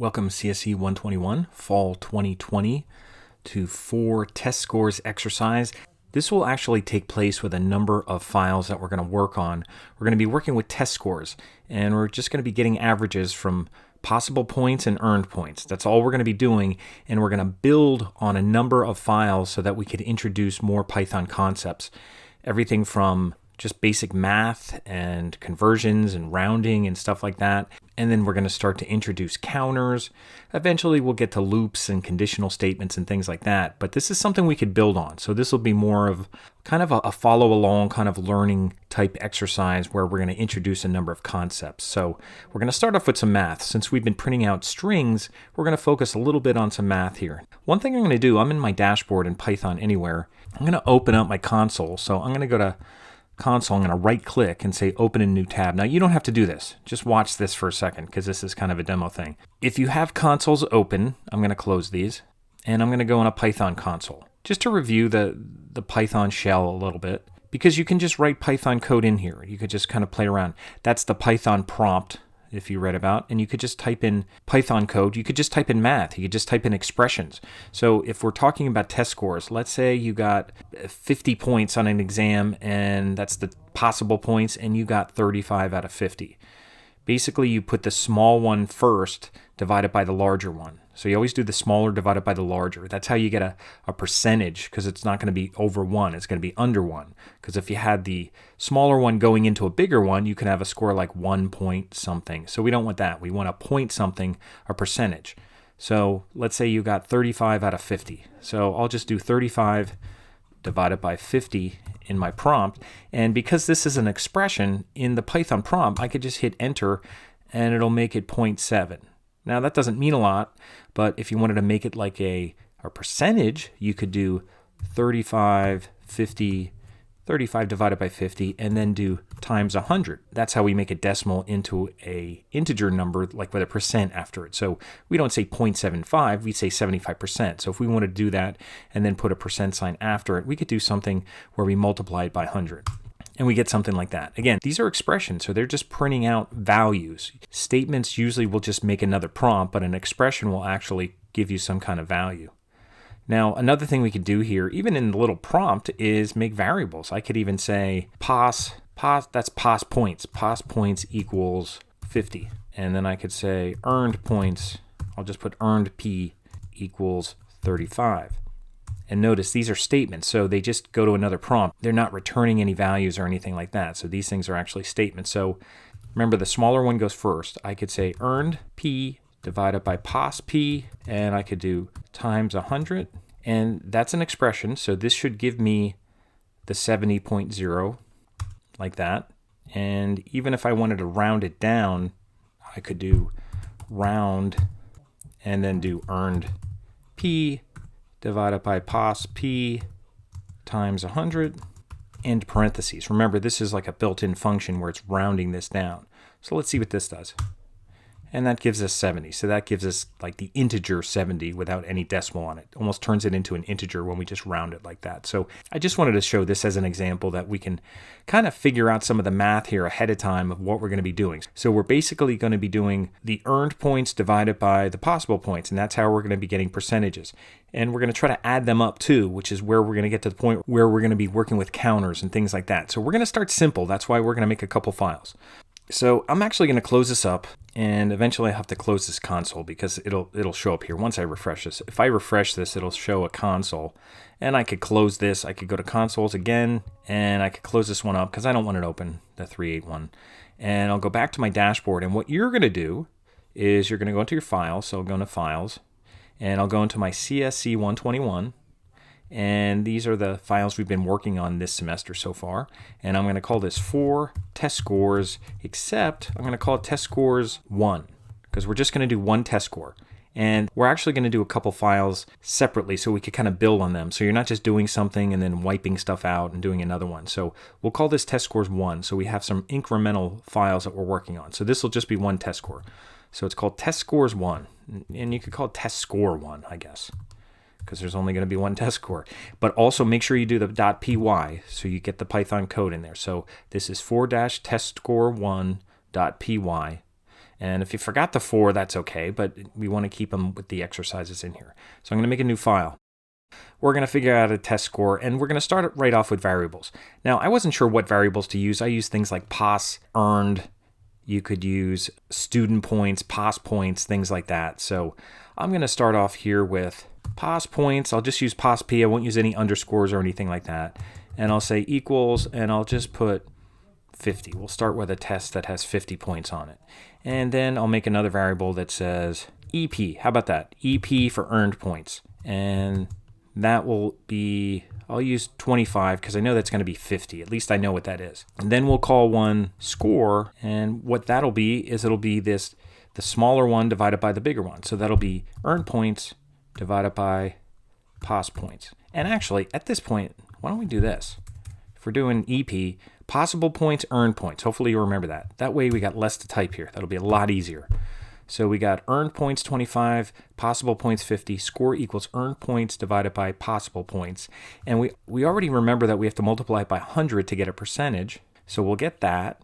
Welcome CSE 121, Fall 2020, to 4 test scores exercise. This will actually take place with a number of files that we're going to work on. We're going to be working with test scores, and we're just going to be getting averages from possible points and earned points. That's all we're going to be doing, and we're going to build on a number of files so that we could introduce more Python concepts. Everything from just basic math and conversions and rounding and stuff like that. And then we're going to start to introduce counters. Eventually we'll get to loops and conditional statements and things like that. But this is something we could build on. So this will be more of kind of a follow along kind of learning type exercise where we're going to introduce a number of concepts. So we're going to start off with some math. Since we've been printing out strings, we're going to focus a little bit on some math here. One thing I'm going to do, I'm in my dashboard in Python Anywhere. I'm going to open up my console. So I'm going to go to console, I'm going to right click and say open a new tab. Now you don't have to do this. Just watch this for a second because this is kind of a demo thing. If you have consoles open, I'm going to close these and I'm going to go in a Python console just to review the Python shell a little bit, because you can just write Python code in here. You could just kind of play around. That's the Python prompt if you read about, and you could just type in Python code. You could just type in math. You could just type in expressions. So if we're talking about test scores, let's say you got 50 points on an exam, and that's the possible points, and you got 35 out of 50. Basically, you put the small one first, divided by the larger one. So you always do the smaller divided by the larger. That's how you get a percentage, because it's not going to be over 1. It's going to be under 1. Because if you had the smaller one going into a bigger one, you can have a score like 1 point something. So we don't want that. We want a point something, a percentage. So let's say you got 35 out of 50. So I'll just do 35 divided by 50 in my prompt. And because this is an expression in the Python prompt, I could just hit enter and it'll make it 0.7. Now that doesn't mean a lot, but if you wanted to make it like a percentage, you could do 35 divided by 50, and then do times 100. That's how we make a decimal into a integer number, like with a percent after it. So we don't say 0.75, we say 75%. So if we want to do that and then put a percent sign after it, we could do something where we multiply it by 100. And we get something like that. Again, these are expressions, so they're just printing out values. Statements usually will just make another prompt, but an expression will actually give you some kind of value. Now, another thing we could do here, even in the little prompt, is make variables. I could even say that's pos points. Pos points equals 50. And then I could say earned points. I'll just put earned P equals 35. And notice these are statements, so they just go to another prompt. They're not returning any values or anything like that. So these things are actually statements. So remember, the smaller one goes first. I could say earned P divided by pos P, and I could do times 100. And that's an expression, so this should give me the 70.0, like that. And even if I wanted to round it down, I could do round and then do earned P divided by pos P times 100, and parentheses. Remember, this is like a built-in function where it's rounding this down. So let's see what this does. And that gives us 70. So that gives us like the integer 70 without any decimal on it. Almost turns it into an integer when we just round it like that. So I just wanted to show this as an example that we can kind of figure out some of the math here ahead of time of what we're going to be doing. So we're basically going to be doing the earned points divided by the possible points, and that's how we're going to be getting percentages. And we're going to try to add them up too, which is where we're going to get to the point where we're going to be working with counters and things like that. So we're going to start simple. That's why we're going to make a couple files. So I'm actually going to close this up, and eventually I have to close this console because it'll show up here once I refresh this. If I refresh this, it'll show a console, and I could close this. I could go to consoles again, and I could close this one up because I don't want it open, the 381. And I'll go back to my dashboard, and what you're going to do is you're going to go into your files. So I'll go into files, and I'll go into my CSE 121. And these are the files we've been working on this semester so far. And I'm going to call this 4 test scores, except I'm going to call it test scores 1, because we're just going to do one test score. And we're actually going to do a couple files separately so we could kind of build on them. So you're not just doing something and then wiping stuff out and doing another one. So we'll call this test scores 1. So we have some incremental files that we're working on. So this will just be one test score. So it's called test scores 1. And you could call it test score 1, I guess, because there's only going to be one test score. But also make sure you do the .py so you get the Python code in there. So this is 4-testscore1.py. And if you forgot the 4, that's okay, but we want to keep them with the exercises in here. So I'm going to make a new file. We're going to figure out a test score, and we're going to start it right off with variables. Now, I wasn't sure what variables to use. I used things like PAS, earned. You could use student points, PAS points, things like that. So I'm going to start off here with PAS points. I'll just use PAS P. I won't use any underscores or anything like that. And I'll say equals, and I'll just put 50. We'll start with a test that has 50 points on it. And then I'll make another variable that says EP. How about that? EP for earned points. And that will be, I'll use 25 because I know that's going to be 50. At least I know what that is. And then we'll call one score. And what that'll be is it'll be the smaller one divided by the bigger one. So that'll be earned points divided by PAS points. And actually, at this point, why don't we do this? If we're doing EP, possible points, earned points. Hopefully you remember that. That way we got less to type here. That'll be a lot easier. So we got earned points 25, possible points 50, score equals earned points divided by possible points. And we already remember that we have to multiply it by 100 to get a percentage. So we'll get that.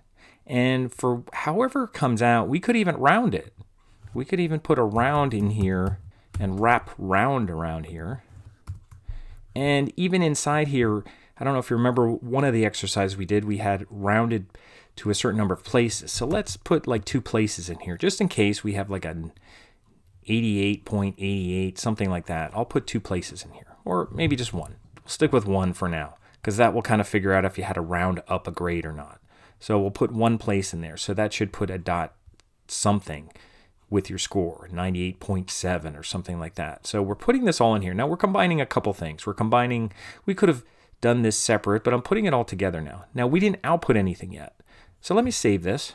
And for however it comes out, we could even round it. We could even put a round in here and wrap round around here. And even inside here, I don't know if you remember one of the exercises we did, we had rounded to a certain number of places. So let's put like 2 places in here, just in case we have like an 88.88, something like that. I'll put 2 places in here, or maybe just 1. We'll stick with 1 for now, because that will kind of figure out if you had to round up a grade or not. So we'll put 1 place in there. So that should put a dot something with your score, 98.7 or something like that. So we're putting this all in here. Now we're combining a couple things. We could have done this separate, but I'm putting it all together now. Now we didn't output anything yet. So let me save this.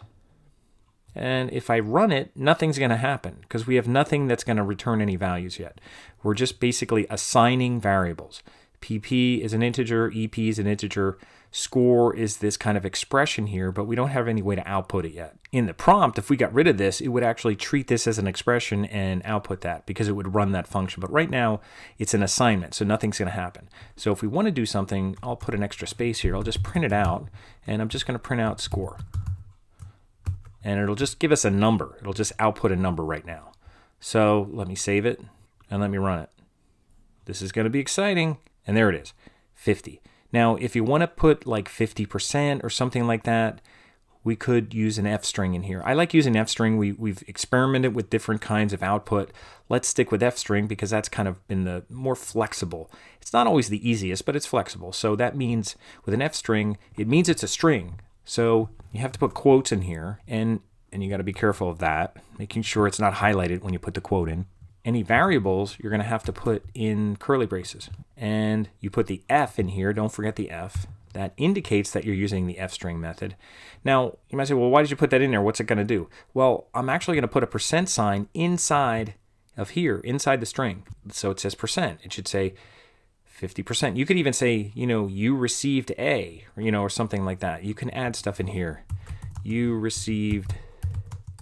And if I run it, nothing's going to happen because we have nothing that's going to return any values yet. We're just basically assigning variables. PP is an integer, EP is an integer, score is this kind of expression here, but we don't have any way to output it yet. In the prompt, if we got rid of this, it would actually treat this as an expression and output that because it would run that function. But right now, it's an assignment, so nothing's going to happen. So if we want to do something, I'll put an extra space here. I'll just print it out, and I'm just going to print out score. And it'll just give us a number. It'll just output a number right now. So let me save it, and let me run it. This is going to be exciting. And there it is, 50. Now, if you want to put like 50% or something like that, we could use an F string in here. I like using F string. We've experimented with different kinds of output. Let's stick with F string because that's kind of been the more flexible. It's not always the easiest, but it's flexible. So that means with an F string, it means it's a string. So you have to put quotes in here, and you got to be careful of that, making sure it's not highlighted when you put the quote in. Any variables, you're going to have to put in curly braces. And you put the F in here. Don't forget the F. That indicates that you're using the F string method. Now, you might say, well, why did you put that in there? What's it going to do? Well, I'm actually going to put a percent sign inside of here, inside the string. So it says percent. It should say 50%. You could even say, you received A, or something like that. You can add stuff in here. You received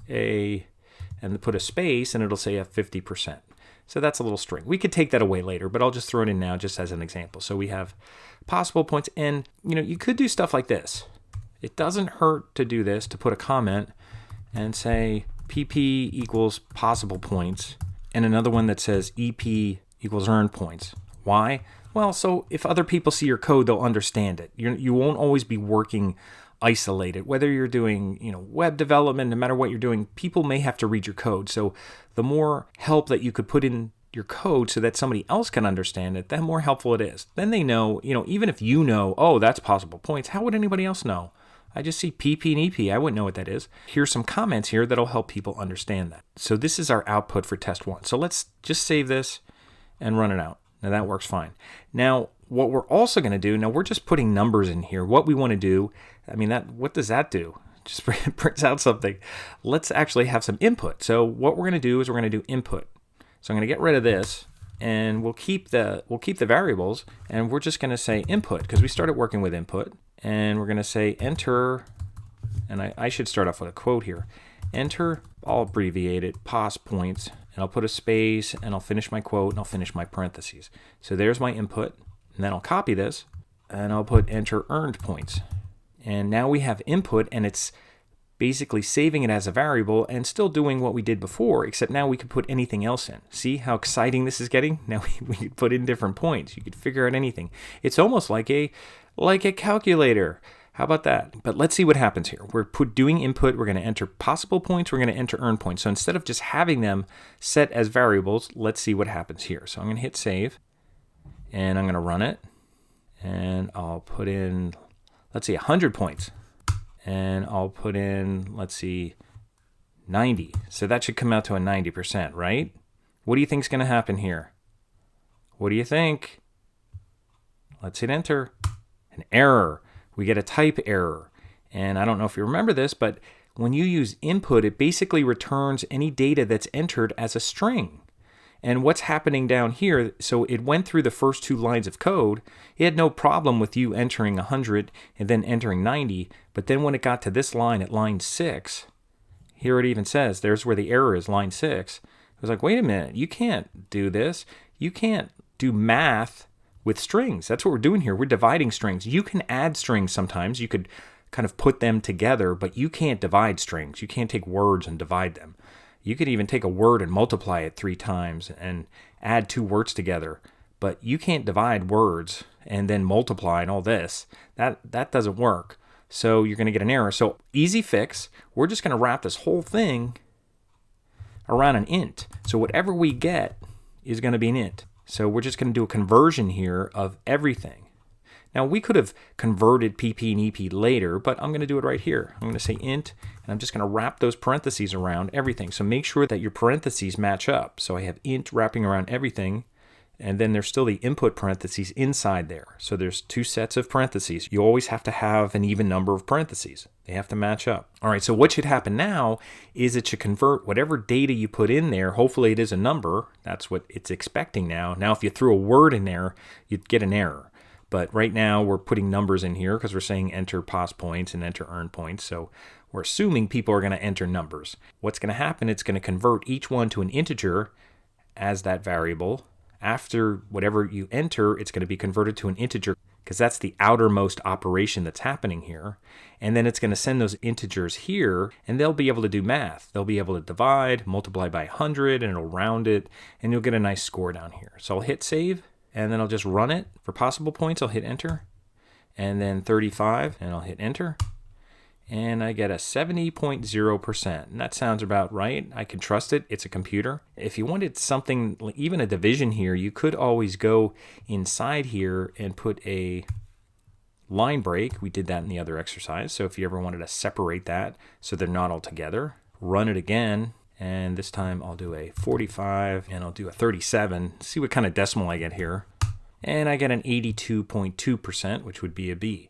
A, and put a space, and it'll say a 50%. So that's a little string. We could take that away later, but I'll just throw it in now just as an example. So we have possible points, and you could do stuff like this. It doesn't hurt to do this, to put a comment and say PP equals possible points, and another one that says EP equals earned points. Why? Well, so if other people see your code, they'll understand it. You won't always be working isolated. Whether you're doing, web development, no matter what you're doing, people may have to read your code. So the more help that you could put in your code so that somebody else can understand it, the more helpful it is. Then they know, even if oh, that's possible points, how would anybody else know? I just see PP and EP. I wouldn't know what that is. Here's some comments here that'll help people understand that. So this is our output for test 1. So let's just save this and run it out. Now that works fine. Now, what we're also going to do, now we're just putting numbers in here. What we want to do, what does that do? Just prints out something. Let's actually have some input. So what we're going to do is we're going to do input. So I'm going to get rid of this, and we'll keep the variables, and we're just going to say input because we started working with input, and we're going to say enter, and I should start off with a quote here. Enter, I'll abbreviate it, PAS points, and I'll put a space, and I'll finish my quote, and I'll finish my parentheses. So there's my input. And then I'll copy this, and I'll put enter earned points. And now we have input, and it's basically saving it as a variable and still doing what we did before, except now we could put anything else in. See how exciting this is getting? Now we could put in different points. You could figure out anything. It's almost like a calculator. How about that? But let's see what happens here. We're doing input. We're going to enter possible points. We're going to enter earn points. So instead of just having them set as variables, let's see what happens here. So I'm going to hit save, and I'm going to run it. And I'll put in, let's see, 100 points. And I'll put in, let's see, 90. So that should come out to a 90%, right? What do you think is going to happen here? What do you think? Let's hit enter. An error. We get a type error. And I don't know if you remember this, but when you use input, it basically returns any data that's entered as a string. And what's happening down here, so it went through the first 2 lines of code. It had no problem with you entering 100 and then entering 90. But then when it got to this line at line 6, here it even says, there's where the error is, line 6. It was like, wait a minute, you can't do this. You can't do math with strings. That's what we're doing here. We're dividing strings. You can add strings sometimes. You could kind of put them together, but you can't divide strings. You can't take words and divide them. You could even take a word and multiply it 3 times and add 2 words together, but you can't divide words and then multiply and all this. That doesn't work. So you're going to get an error. So easy fix. We're just going to wrap this whole thing around an int. So whatever we get is going to be an int. So we're just going to do a conversion here of everything. Now we could have converted PP and EP later, but I'm going to do it right here. I'm going to say int, and I'm just going to wrap those parentheses around everything. So make sure that your parentheses match up. So I have int wrapping around everything, and then there's still the input parentheses inside there. So there's 2 sets of parentheses. You always have to have an even number of parentheses. They have to match up. All right, so what should happen now is it should convert whatever data you put in there. Hopefully it is a number. That's what it's expecting now. Now if you threw a word in there, you'd get an error. But right now we're putting numbers in here because we're saying enter pos points and enter earn points. So we're assuming people are going to enter numbers. What's going to happen, it's going to convert each one to an integer as that variable. After whatever you enter, it's going to be converted to an integer because that's the outermost operation that's happening here. And then it's going to send those integers here, and they'll be able to do math. They'll be able to divide, multiply by 100, and it'll round it, and you'll get a nice score down here. So I'll hit save. And then I'll just run it. For possible points, I'll hit enter. And then 35, and I'll hit enter. And I get a 70.0%. And that sounds about right. I can trust it. It's a computer. If you wanted something, like even a division here, you could always go inside here and put a line break. We did that in the other exercise. So if you ever wanted to separate that so they're not all together, run it again. And this time I'll do a 45 and I'll do a 37. See what kind of decimal I get here. And I get an 82.2%, which would be a B.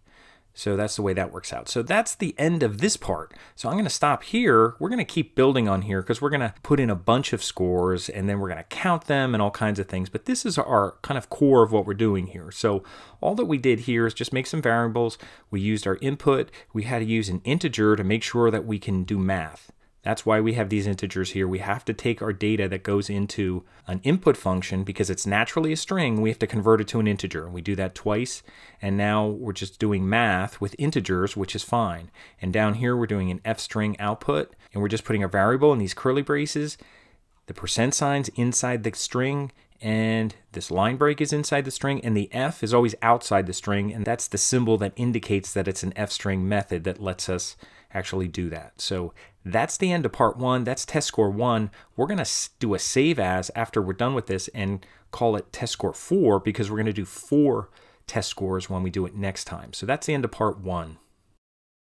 So that's the way that works out. So that's the end of this part. So I'm going to stop here. We're going to keep building on here because we're going to put in a bunch of scores and then we're going to count them and all kinds of things. But this is our kind of core of what we're doing here. So all that we did here is just make some variables. We used our input. We had to use an integer to make sure that we can do math. That's why we have these integers here. We have to take our data that goes into an input function because it's naturally a string. We have to convert it to an integer. We do that twice, and now we're just doing math with integers, which is fine. And down here, we're doing an f string output, and we're just putting a variable in these curly braces. The percent sign's inside the string, and this line break is inside the string, and the f is always outside the string, and that's the symbol that indicates that it's an f string method that lets us actually do that. So that's the end of part 1. That's test score 1. We're going to do a save as after we're done with this and call it test score 4 because we're going to do 4 test scores when we do it next time. So that's the end of part 1.